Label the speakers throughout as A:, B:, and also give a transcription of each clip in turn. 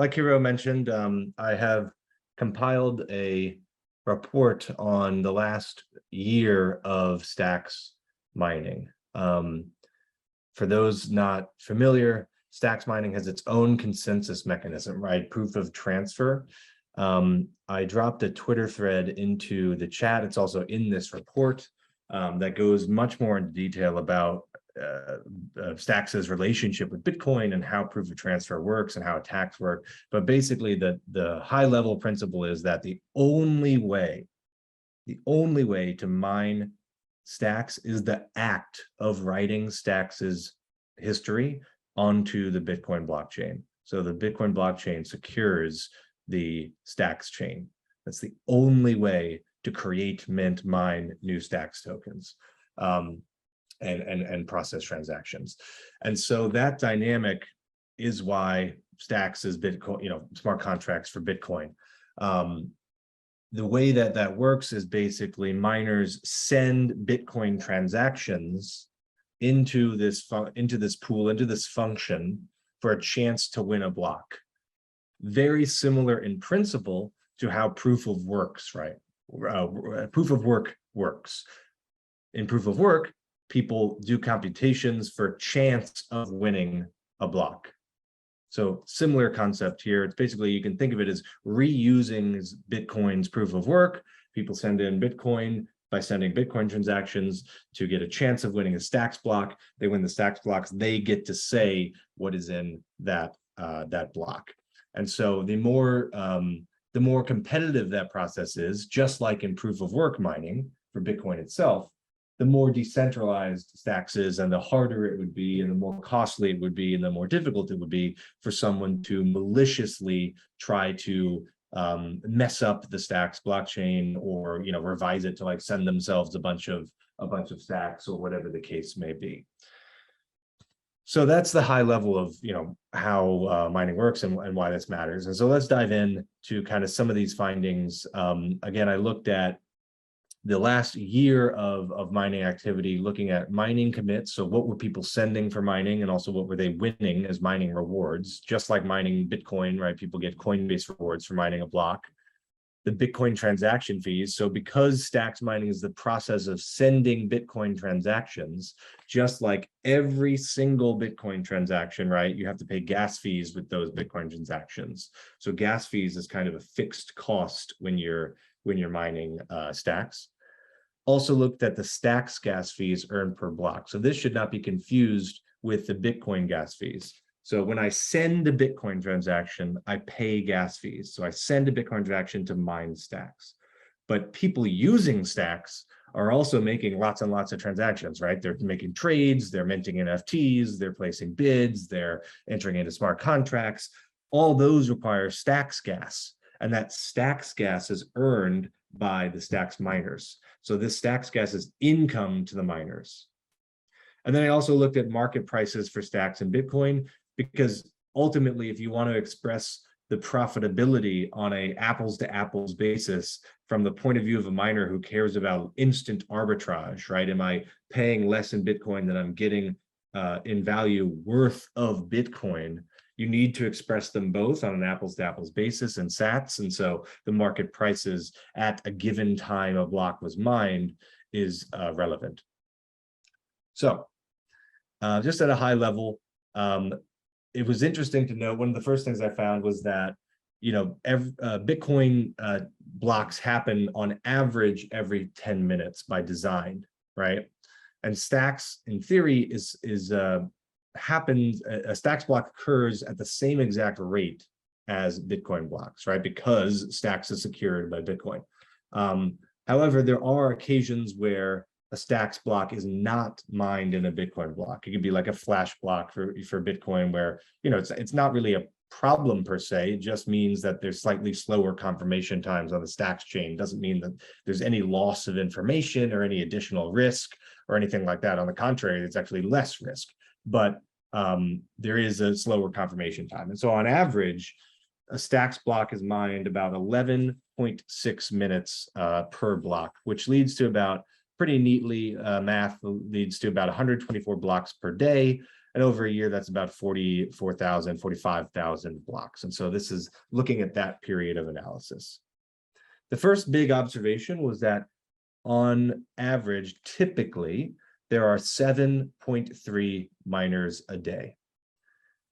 A: like Hiro mentioned, I have compiled a report on the last year of Stacks mining. For those not familiar, Stacks mining has its own consensus mechanism, right? Proof of transfer. I dropped a Twitter thread into the chat. It's also in this report that goes much more into detail about Stacks' relationship with Bitcoin and how proof of transfer works and how attacks work. But basically, the high level principle is that the only way to mine Stacks is the act of writing Stacks' history onto the Bitcoin blockchain. So the Bitcoin blockchain secures the Stacks chain. That's the only way to create, mint, mine new Stacks tokens and process transactions. And so that dynamic is why Stacks is Bitcoin, smart contracts for Bitcoin. The way that works is basically miners send Bitcoin transactions into this pool, into this function for a chance to win a block. Very similar in principle to how proof of works, right? Proof of work works. In proof of work, people do computations for chance of winning a block. So similar concept here. It's basically, you can think of it as reusing Bitcoin's proof of work. People send in Bitcoin by sending Bitcoin transactions to get a chance of winning a Stacks block. They win the Stacks blocks. They get to say what is in that block. And so the more competitive that process is, just like in proof of work mining for Bitcoin itself, the more decentralized Stacks is, and the harder it would be, and the more costly it would be, and the more difficult it would be for someone to maliciously try to mess up the Stacks blockchain, or revise it to like send themselves a bunch of Stacks, or whatever the case may be. So that's the high level of how mining works and why this matters. And so let's dive in to kind of some of these findings. Again, I looked at the last year of mining activity, looking at mining commits. So what were people sending for mining, and also what were they winning as mining rewards? Just like mining Bitcoin, right? People get Coinbase rewards for mining a block. The Bitcoin transaction fees. So because Stacks mining is the process of sending Bitcoin transactions, just like every single Bitcoin transaction, right? You have to pay gas fees with those Bitcoin transactions. So gas fees is kind of a fixed cost when you're mining Stacks. Also looked at the Stacks gas fees earned per block. So this should not be confused with the Bitcoin gas fees. So when I send a Bitcoin transaction, I pay gas fees. So I send a Bitcoin transaction to mine Stacks. But people using Stacks are also making lots and lots of transactions, right? They're making trades, they're minting NFTs, they're placing bids, they're entering into smart contracts. All those require Stacks gas. And that Stacks gas is earned by the Stacks miners. So this Stacks gas is income to the miners. And then I also looked at market prices for Stacks and Bitcoin, because ultimately, if you want to express the profitability on a apples to apples basis from the point of view of a miner who cares about instant arbitrage, right? Am I paying less in Bitcoin than I'm getting in value worth of Bitcoin? You need to express them both on an apples to apples basis in sats. And so the market prices at a given time a block was mined is relevant. So just at a high level, it was interesting to know, one of the first things I found was that, Bitcoin blocks happen on average every 10 minutes by design, right? And Stacks, in theory, happens, a Stacks block occurs at the same exact rate as Bitcoin blocks, right? Because Stacks is secured by Bitcoin. However, there are occasions where a Stacks block is not mined in a Bitcoin block. It could be like a flash block for Bitcoin, where it's not really a problem per se. It just means that there's slightly slower confirmation times on the Stacks chain. Doesn't mean that there's any loss of information or any additional risk or anything like that. On the contrary, it's actually less risk. But there is a slower confirmation time. And so on average, a Stacks block is mined about 11.6 minutes per block, which leads to about, pretty neatly, math leads to about 124 blocks per day. And over a year, that's about 44,000, 45,000 blocks. And so this is looking at that period of analysis. The first big observation was that on average, typically, there are 7.3 miners a day.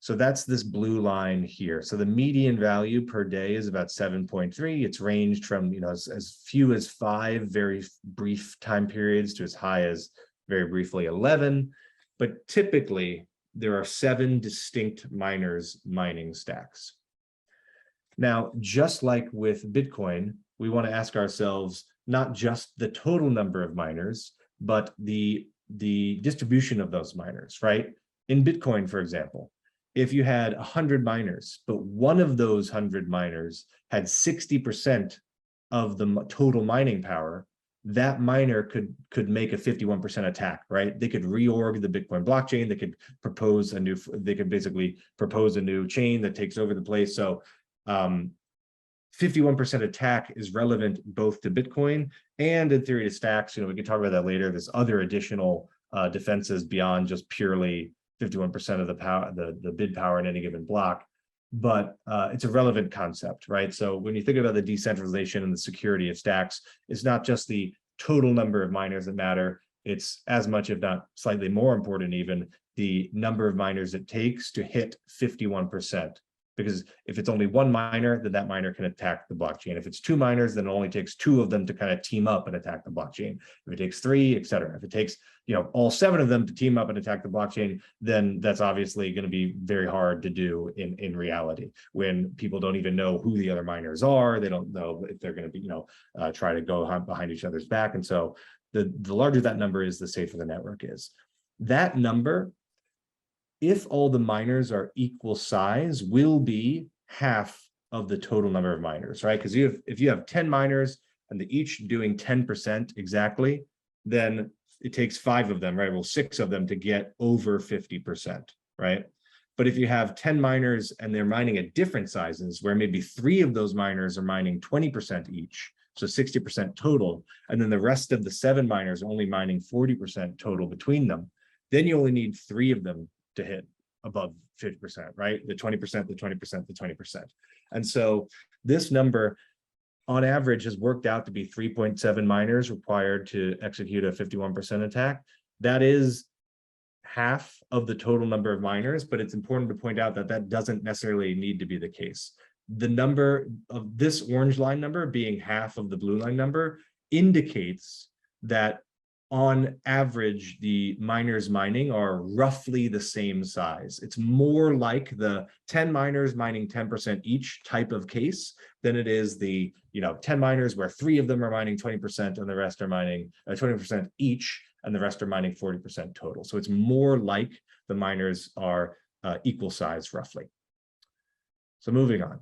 A: So that's this blue line here. So the median value per day is about 7.3. It's ranged from, as few as 5 very brief time periods to as high as very briefly 11. But typically, there are 7 distinct miners mining stacks. Now, just like with Bitcoin, we want to ask ourselves not just the total number of miners, but the distribution of those miners, right? In Bitcoin, for example, if you had 100 miners, but one of those 100 miners had 60% of the total mining power, that miner could make a 51% attack, right? They could reorg the Bitcoin blockchain. They could basically propose a new chain that takes over the place. So 51% attack is relevant both to Bitcoin and in theory to stacks. We can talk about that later. There's other additional defenses beyond just purely 51% of the power, the bid power in any given block. But it's a relevant concept, right? So when you think about the decentralization and the security of stacks, it's not just the total number of miners that matter. It's as much, if not slightly more important even, the number of miners it takes to hit 51%. Because if it's only one miner, then that miner can attack the blockchain. If it's 2 miners, then it only takes 2 of them to kind of team up and attack the blockchain. If it takes 3, et cetera. If it takes, all 7 of them to team up and attack the blockchain, then that's obviously going to be very hard to do in reality when people don't even know who the other miners are. They don't know if they're going to be, try to go behind each other's back. And so the larger that number is, the safer the network is. That number, if all the miners are equal size, will be half of the total number of miners, right? Because if you have 10 miners and they're each doing 10% exactly, then it takes 5 of them, right? Well, 6 of them to get over 50%, right? But if you have 10 miners and they're mining at different sizes, where maybe 3 of those miners are mining 20% each, so 60% total, and then the rest of the 7 miners are only mining 40% total between them, then you only need 3 of them to hit above 50%, right? The 20%, the 20%, the 20%. And so this number on average has worked out to be 3.7 miners required to execute a 51% attack. That is half of the total number of miners, but it's important to point out that that doesn't necessarily need to be the case. The number of this orange line number being half of the blue line number indicates that on average, the miners mining are roughly the same size. It's more like the 10 miners mining 10% each type of case than it is the 10 miners where 3 of them are mining 20% and the rest are mining 20% each, and the rest are mining 40% total. So it's more like the miners are equal size roughly. So moving on.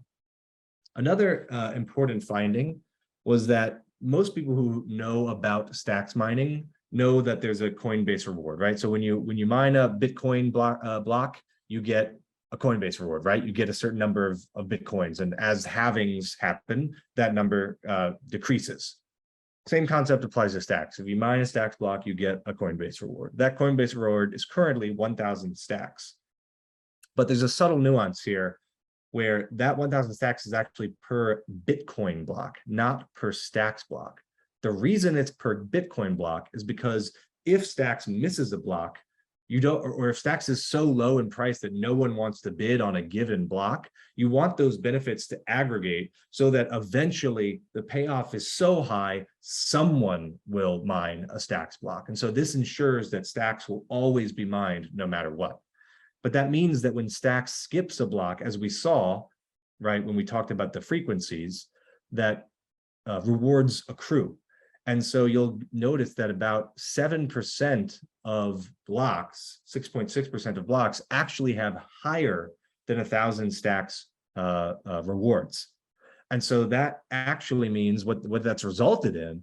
A: Another important finding was that most people who know about stacks mining know that there's a Coinbase reward, right? So when you mine a Bitcoin block, you get a Coinbase reward, right? You get a certain number of Bitcoins, and as halvings happen, that number decreases. Same concept applies to stacks. If you mine a stacks block, you get a Coinbase reward. That Coinbase reward is currently 1,000 stacks. But there's a subtle nuance here where that 1,000 stacks is actually per Bitcoin block, not per stacks block. The reason it's per Bitcoin block is because if stacks misses a block, or if stacks is so low in price that no one wants to bid on a given block, you want those benefits to aggregate so that eventually the payoff is so high, someone will mine a stacks block. And so this ensures that stacks will always be mined no matter what. But that means that when stacks skips a block, as we saw, right, when we talked about the frequencies, that rewards accrue. And so you'll notice that about 7% of blocks, 6.6% of blocks actually have higher than 1,000 stacks rewards. And so that actually means what that's resulted in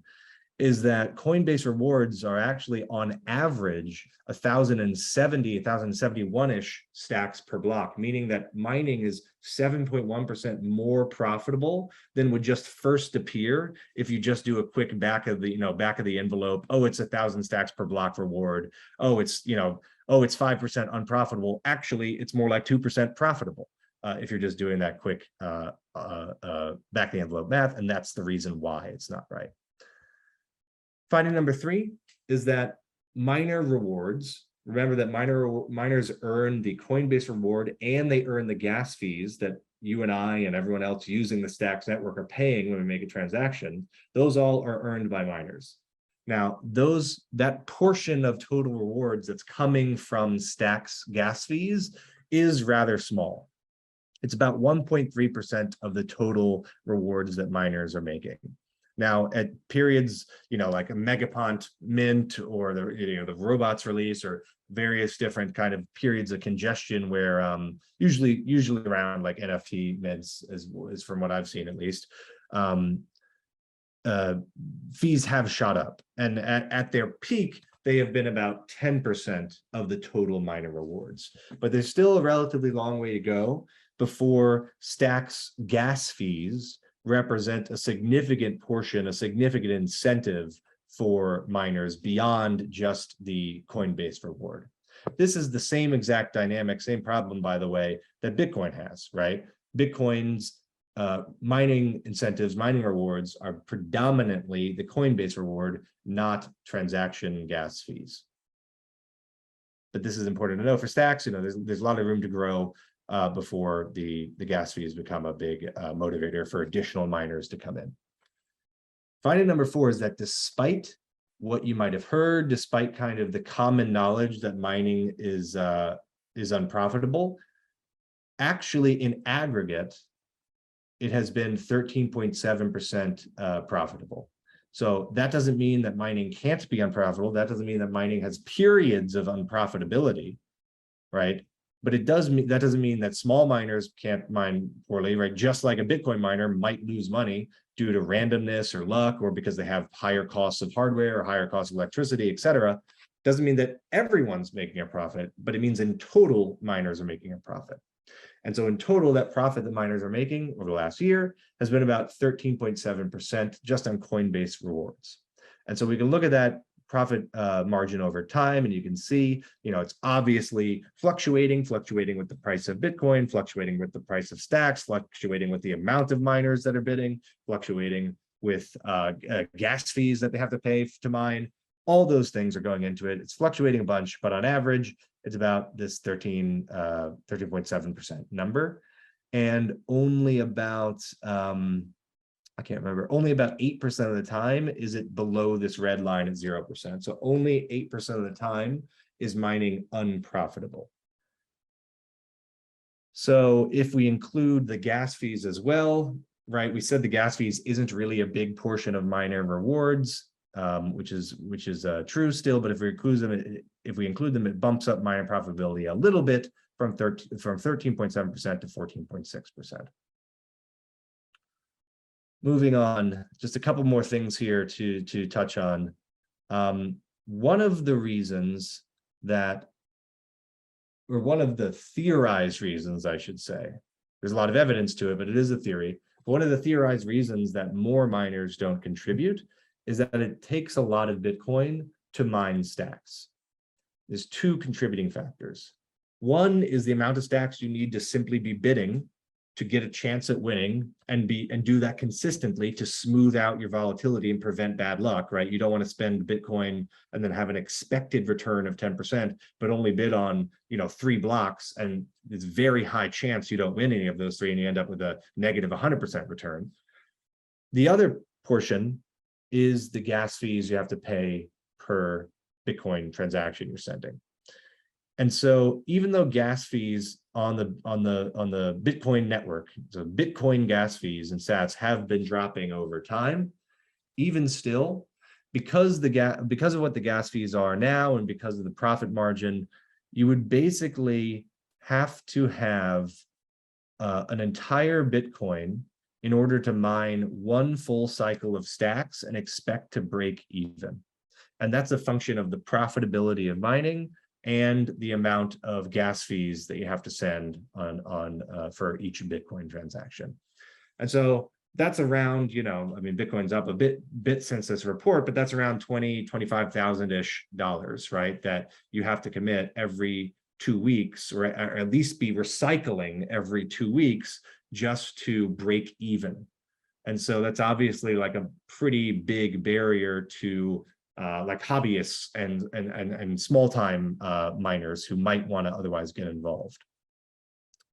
A: is that Coinbase rewards are actually on average 1,071-ish stacks per block, meaning that mining is 7.1% more profitable than would just first appear if you just do a quick back of the envelope. Oh, it's 1,000 stacks per block reward. Oh, it's 5% unprofitable. Actually, it's more like 2% profitable if you're just doing that quick back of the envelope math, and that's the reason why it's not right. Finding number 3 is that miner rewards, remember that miners earn the Coinbase reward and they earn the gas fees that you and I and everyone else using the Stacks network are paying when we make a transaction. Those all are earned by miners. Now, that portion of total rewards that's coming from Stacks gas fees is rather small. It's about 1.3% of the total rewards that miners are making. Now, at periods, like a Megapont mint or the robots release or various different kind of periods of congestion where usually around like NFT mints is from what I've seen at least, fees have shot up, and at their peak they have been about 10% of the total miner rewards. But there's still a relatively long way to go before Stacks gas fees represent a significant portion, a significant incentive for miners beyond just the Coinbase reward. This is the same exact dynamic, same problem, by the way, that Bitcoin has, right? Bitcoin's mining incentives, mining rewards are predominantly the Coinbase reward, not transaction gas fees. But this is important to know for Stacks. There's a lot of room to grow before the gas fees become a big motivator for additional miners to come in. Finding number 4 is that despite what you might have heard, despite kind of the common knowledge that mining is unprofitable, actually in aggregate, it has been 13.7% profitable. So that doesn't mean that mining can't be unprofitable. That doesn't mean that mining has periods of unprofitability, right? But that doesn't mean that small miners can't mine poorly, right? Just like a Bitcoin miner might lose money due to randomness or luck, or because they have higher costs of hardware or higher costs of electricity, et cetera. Doesn't mean that everyone's making a profit, but it means in total miners are making a profit. And so in total, that profit that miners are making over the last year has been about 13.7% just on Coinbase rewards. And so we can look at that profit margin over time, and you can see, it's obviously fluctuating with the price of Bitcoin, fluctuating with the price of Stacks, fluctuating with the amount of miners that are bidding, fluctuating with gas fees that they have to pay to mine. All those things are going into it. It's fluctuating a bunch, but on average, it's about this 13.7% number. And only about, I can't remember, only about 8% of the time is it below this red line at 0%. So only 8% of the time is mining unprofitable. So if we include the gas fees as well, right, we said the gas fees isn't really a big portion of miner rewards, which is true still, but if we include them, it bumps up miner profitability a little bit from 13.7% to 14.6%. Moving on, just a couple more things here to touch on. One of the reasons that, or one of the theorized reasons, I should say, there's a lot of evidence to it, but it is a theory. One of the theorized reasons that more miners don't contribute is that it takes a lot of Bitcoin to mine Stacks. There's 2 contributing factors. One is the amount of Stacks you need to simply be bidding to get a chance at winning and do that consistently to smooth out your volatility and prevent bad luck, right? You don't want to spend Bitcoin and then have an expected return of 10%, but only bid on 3 blocks, and it's very high chance you don't win any of those 3 and you end up with a negative 100% return. The other portion is the gas fees you have to pay per Bitcoin transaction you're sending. And so even though gas fees on the Bitcoin network, so Bitcoin gas fees and sats have been dropping over time, even still, because of what the gas fees are now and because of the profit margin, you would basically have to have an entire Bitcoin in order to mine one full cycle of stacks and expect to break even. And that's a function of the profitability of mining and the amount of gas fees that you have to send for each Bitcoin transaction. And so that's around, I mean, Bitcoin's up a bit since this report, but that's around $25,000-ish, right? That you have to commit every 2 weeks, or at least be recycling every 2 weeks just to break even. And so that's obviously like a pretty big barrier to like hobbyists and small time miners who might want to otherwise get involved.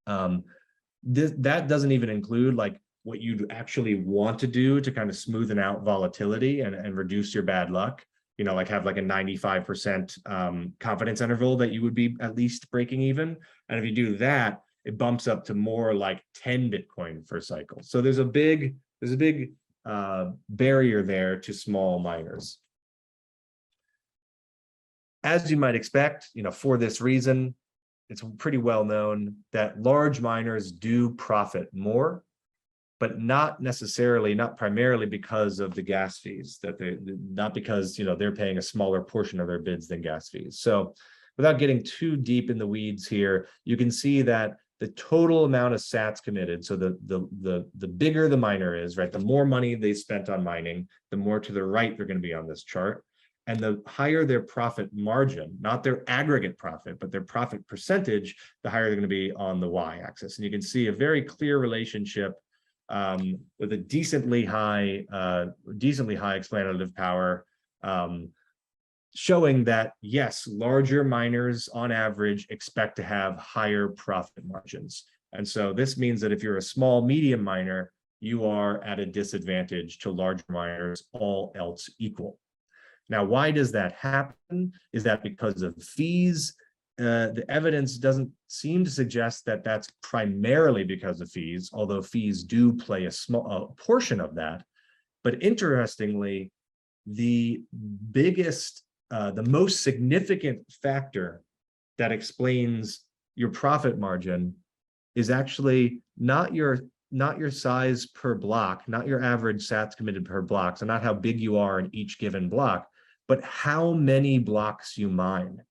A: That doesn't even include like what you'd actually want to do to kind of smoothen out volatility and reduce your bad luck. Like have like a 95% confidence interval that you would be at least breaking even. And if you do that, it bumps up to more like 10 Bitcoin per cycle. So there's a big barrier there to small miners. As you might expect, for this reason, it's pretty well known that large miners do profit more, but not primarily because of the gas fees, not because they're paying a smaller portion of their bids than gas fees. So without getting too deep in the weeds here, you can see that the total amount of sats committed, so the bigger the miner is, right, the more money they spent on mining, the more to the right they're going to be on this chart. And the higher their profit margin, not their aggregate profit, but their profit percentage, the higher they're going to be on the y-axis. And you can see a very clear relationship with a decently high explanative power, showing that yes, larger miners on average expect to have higher profit margins. And so this means that if you're a small medium miner, you are at a disadvantage to larger miners, all else equal. Now, why does that happen? Is that because of fees? The evidence doesn't seem to suggest that that's primarily because of fees, although fees do play a small portion of that. But interestingly, the most significant factor that explains your profit margin is actually not your size per block, not your average sats committed per block, so not how big you are in each given block, but how many blocks you mine.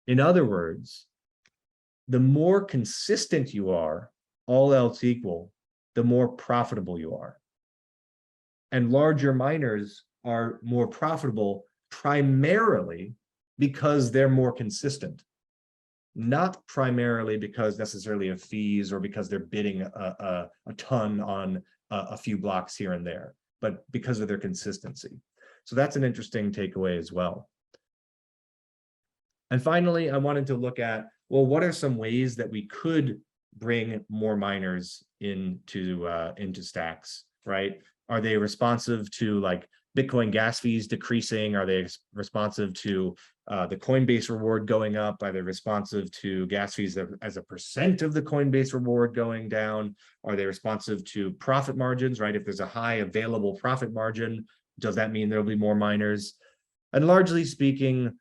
A: In other words, the more consistent you are, all else equal, the more profitable you are. And larger miners are more profitable primarily because they're more consistent, not primarily because necessarily of fees or because they're bidding a ton on a few blocks here and there, but because of their consistency. So that's an interesting takeaway as well. And finally, I wanted to look at, well, what are some ways that we could bring more miners into stacks, right? Are they responsive to like Bitcoin gas fees decreasing? Are they responsive to the Coinbase reward going up? Are they responsive to gas fees as a percent of the Coinbase reward going down? Are they responsive to profit margins, right? If there's a high available profit margin, does that mean there'll be more miners? And largely speaking,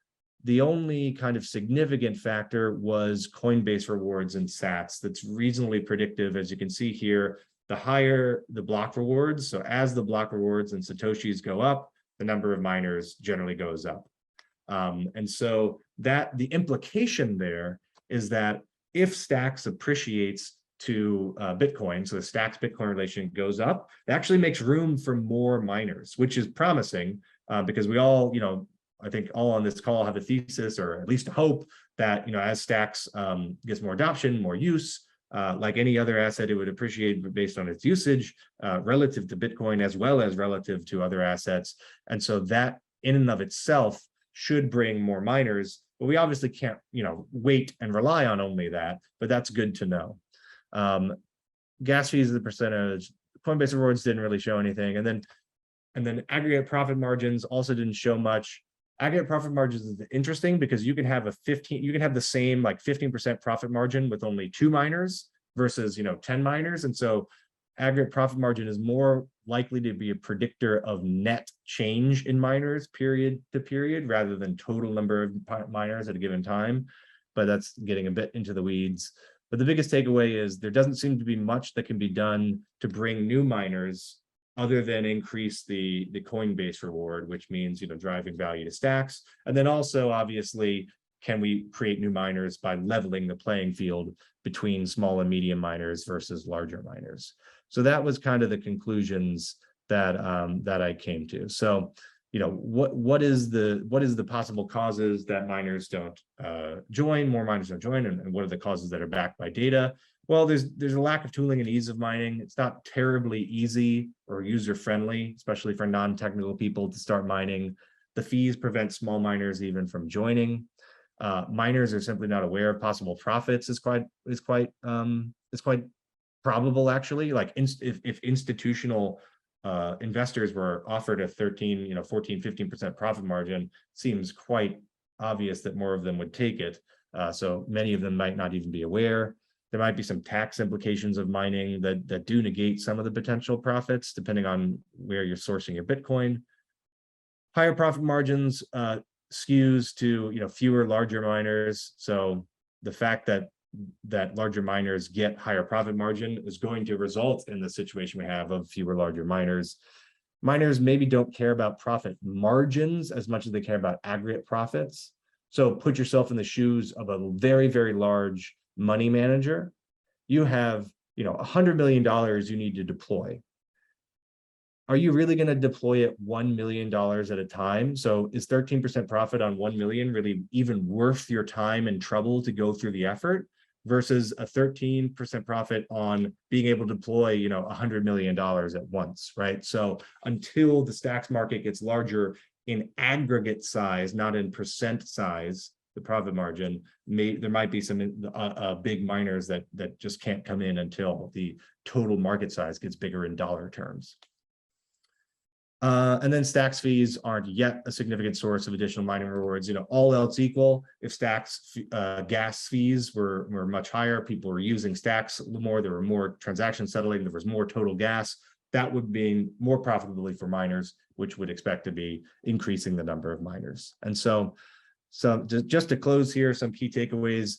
A: the only kind of significant factor was Coinbase rewards and sats. That's reasonably predictive. As you can see here, the higher the block rewards, so as the block rewards and Satoshis go up, the number of miners generally goes up. And so the implication there is that if Stacks appreciates to Bitcoin, so the Stacks Bitcoin relation goes up, it actually makes room for more miners, which is promising because we all, I think all on this call have a thesis or at least a hope that, as Stacks gets more adoption, more use, like any other asset, it would appreciate based on its usage relative to Bitcoin as well as relative to other assets. And so that in and of itself should bring more miners, but we obviously can't, wait and rely on only that, but that's good to know. Gas fees as a percentage, Coinbase rewards didn't really show anything. And then aggregate profit margins also didn't show much. Aggregate profit margins is interesting because you can have the same like 15% profit margin with only 2 miners versus 10 miners. And so aggregate profit margin is more likely to be a predictor of net change in miners period to period rather than total number of miners at a given time. But that's getting a bit into the weeds. But the biggest takeaway is there doesn't seem to be much that can be done to bring new miners other than increase the Coinbase reward, which means, driving value to stacks. And then also, obviously, can we create new miners by leveling the playing field between small and medium miners versus larger miners? So that was kind of the conclusions that I came to. So, what is the possible causes that miners don't join, more miners don't join, and what are the causes that are backed by data? Well, there's a lack of tooling and ease of mining. It's not terribly easy or user-friendly, especially for non-technical people to start mining. The fees prevent small miners even from joining. Miners are simply not aware of possible profits. Is quite probable, actually. Like if institutional investors were offered a 13, 14, 15% profit margin, seems quite obvious that more of them would take it. So many of them might not even be aware. There might be some tax implications of mining that do negate some of the potential profits, depending on where you're sourcing your Bitcoin. Higher profit margins skews to fewer larger miners. So the fact that larger miners get higher profit margin is going to result in the situation we have of fewer larger miners. Miners maybe don't care about profit margins as much as they care about aggregate profits. So put yourself in the shoes of a very, very large money manager. You have, $100 million you need to deploy. Are you really going to deploy it $1 million at a time? So is 13% profit on 1 million really even worth your time and trouble to go through the effort versus a 13% profit on being able to deploy, $100 million at once, right? So until the stacks market gets larger in aggregate size, not in percent size, the profit margin, there might be some big miners that just can't come in until the total market size gets bigger in dollar terms. And then stacks fees aren't yet a significant source of additional mining rewards. All else equal, if stacks gas fees were much higher, people were using stacks a little more, there were more transactions settling, there was more total gas, that would mean more profitably for miners, which would expect to be increasing the number of miners. And so just to close here, some key takeaways.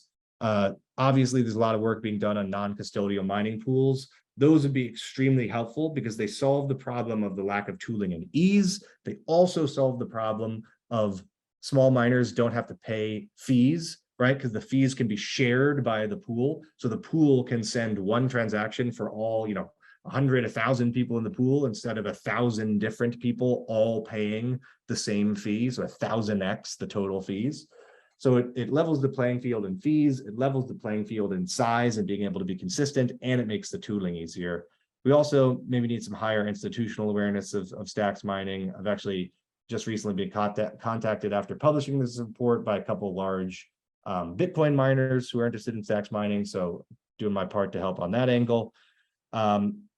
A: Obviously, there's a lot of work being done on non-custodial mining pools. Those would be extremely helpful because they solve the problem of the lack of tooling and ease. They also solve the problem of small miners don't have to pay fees, right? Because the fees can be shared by the pool. So the pool can send one transaction for all, 100, 1,000 people in the pool instead of 1,000 different people all paying the same fee. So 1,000x the total fees. So it levels the playing field in fees, it levels the playing field in size and being able to be consistent, and it makes the tooling easier. We also maybe need some higher institutional awareness of stacks mining. I've actually just recently been contacted after publishing this report by a couple large Bitcoin miners who are interested in stacks mining. So doing my part to help on that angle.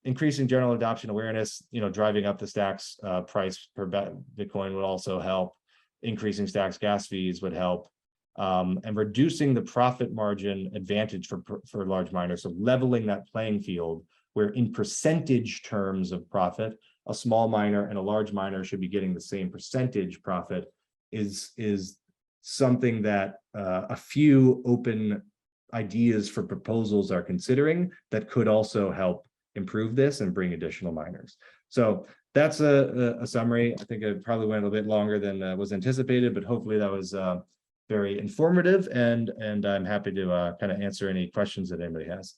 A: Increasing general adoption awareness, driving up the stacks price per Bitcoin would also help. Increasing stacks gas fees would help. And reducing the profit margin advantage for large miners. So leveling that playing field where in percentage terms of profit, a small miner and a large miner should be getting the same percentage profit is something that a few open ideas for proposals are considering that could also help improve this and bring additional miners. So that's a summary. I think it probably went a little bit longer than was anticipated, but hopefully that was very informative, and I'm happy to kind of answer any questions that anybody has.